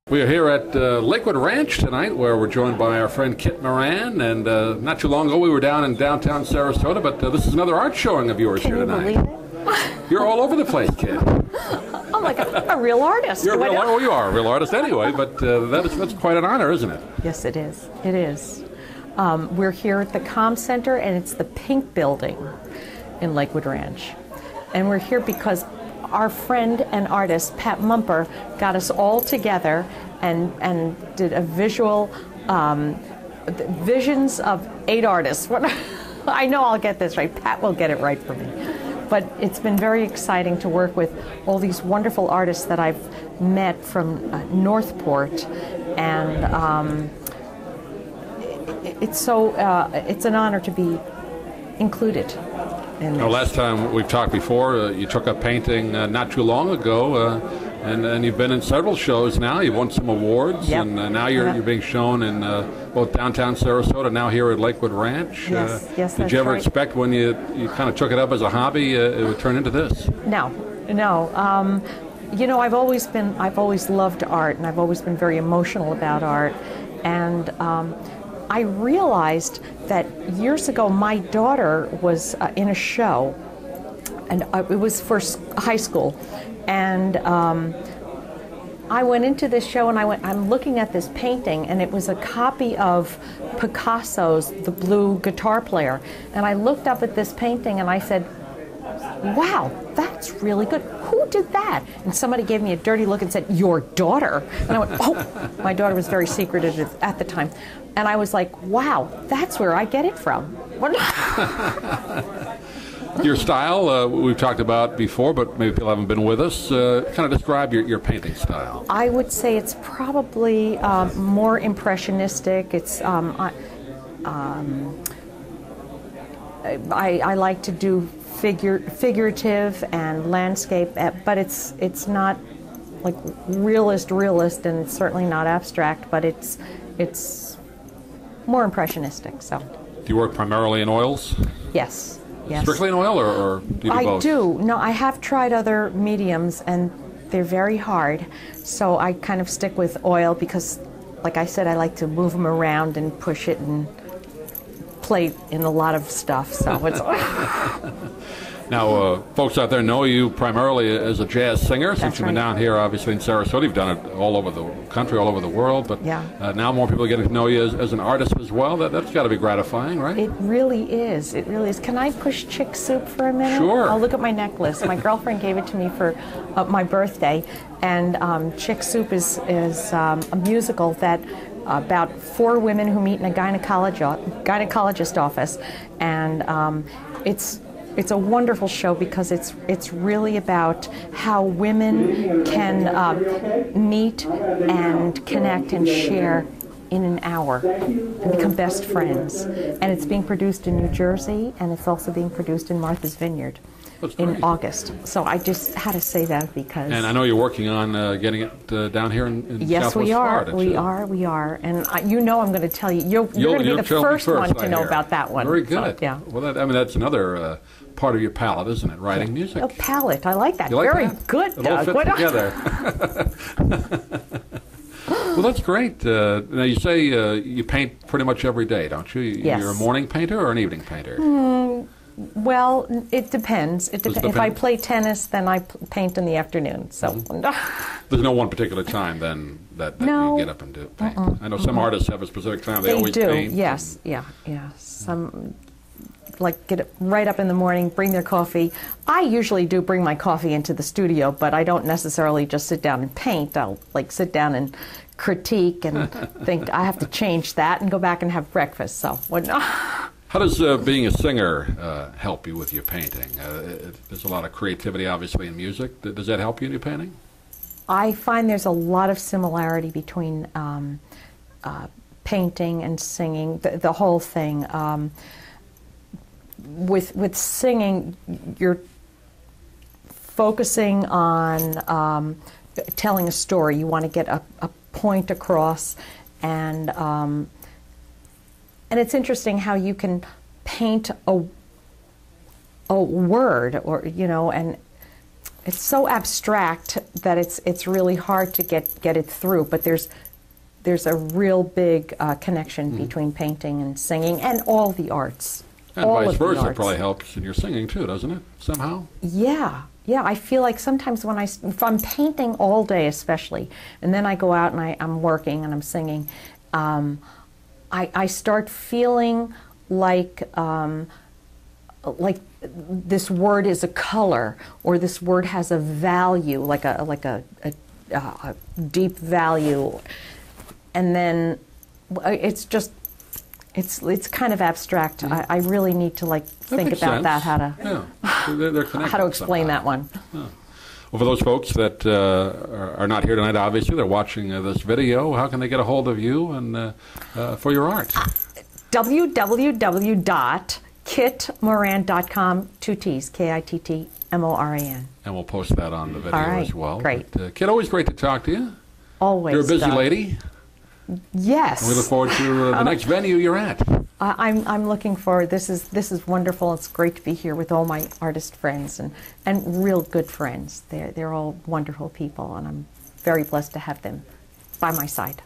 We are here at Lakewood Ranch tonight, where we're joined by our friend Kitt Moran. And not too long ago, we were down in downtown Sarasota, but this is another art showing of yours here tonight. Can you believe it? You're all over the place, Kitt. I'm like a real artist. You're a real artist. Well, you are a real artist anyway, but that's quite an honor, isn't it? Yes, it is. It is. We're here at the Comm Center, and it's the Pink Building in Lakewood Ranch. And we're here because our friend and artist, Pat Mumper, got us all together and did a visual, visions of 8 artists. I know I'll get this right. Pat will get it right for me. But it's been very exciting to work with all these wonderful artists that I've met from Northport, and it's an honor to be included in this. Last time we've talked before, you took up painting not too long ago, and you've been in several shows now. You've won some awards, Yep. and now you're being shown in both downtown Sarasota, now here at Lakewood Ranch. Yes, did you ever expect when you kind of took it up as a hobby, it would turn into this? No. You know, I've always loved art, and I've always been very emotional about art, and I realized that years ago my daughter was in a show, and it was for high school, and I went into this show and I'm looking at this painting, and it was a copy of Picasso's The Blue Guitar Player, and I looked up at this painting and I said, wow, that's really good. Who did that? And somebody gave me a dirty look and said, your daughter. And I went, oh, my daughter was very secretive at the time. And I was like, wow, that's where I get it from. Your style, we've talked about before, but maybe people haven't been with us. Kind of describe your painting style. I would say it's probably more impressionistic. It's I like to do figurative and landscape, but it's not like realist, and it's certainly not abstract, but it's more impressionistic. So. Do you work primarily in oils? Yes. Yes. Strictly in oil, or do you do both? I do. No, I have tried other mediums, and they're very hard. So I kind of stick with oil because, like I said, I like to move them around and push it and play in a lot of stuff. So it's. Now, folks out there know you primarily as a jazz singer. Since That's you've been right. down here, obviously, in Sarasota. You've done it all over the country, all over the world. But Yeah. Now more people are getting to know you as an artist as well. That's got to be gratifying, right? It really is. It really is. Can I push Chick Soup for a minute? Sure. I'll look at my necklace. My girlfriend gave it to me for my birthday, and Chick Soup is a musical that about 4 women who meet in a gynecologist office, and it's a wonderful show because it's really about how women can meet and connect and share in an hour and become best friends. And it's being produced in New Jersey, and it's also being produced in Martha's Vineyard in August. So I just had to say that because... And I know you're working on getting it down here in yes, Southwest Florida. We are. And you know I'm going to tell you, you're going to be the first one to know about that one. Very good. So, yeah. Well, that's another part of your palette, isn't it? Writing music. Oh, palette. I like that. You like Very that? good, It all Doug. fits together. Well, that's great. Now, you say you paint pretty much every day, don't you? Yes. You're a morning painter or an evening painter? Well, it depends. It depends. If I play tennis, then I paint in the afternoon. So There's no one particular time then that No. you get up and do paint. I know some artists have a specific time they always do. paint. Yes, yeah. Some like get right up in the morning, bring their coffee. I usually do bring my coffee into the studio, but I don't necessarily just sit down and paint. I'll like sit down and critique and think I have to change that and go back and have breakfast. So How does being a singer help you with your painting? There's a lot of creativity, obviously, in music. Does that help you in your painting? I find there's a lot of similarity between painting and singing, the whole thing. With singing, you're focusing on telling a story. You want to get a point across, and it's interesting how you can paint a word, or and it's so abstract that it's really hard to get it through. But there's a real big connection between painting and singing and all the arts. And vice versa, it probably helps in your singing too, doesn't it? Somehow. Yeah. Yeah, I feel like sometimes if I'm painting all day especially, and then I go out and I'm working and I'm singing, I start feeling like this word is a color, or this word has a value, like a deep value, and then it's just it's kind of abstract. I really need to think about that, how to explain that one. Yeah. Well, for those folks that are not here tonight, obviously they're watching this video. How can they get a hold of you and for your art? www.kittmoran.com, 2 T's, KITTMORAN. And we'll post that on the video as well. Great. But, Kitt, always great to talk to you. Always. You're a busy lady. Yes. And we look forward to the next venue you're at. I'm looking forward. This is wonderful. It's great to be here with all my artist friends and real good friends. They're all wonderful people, and I'm very blessed to have them by my side.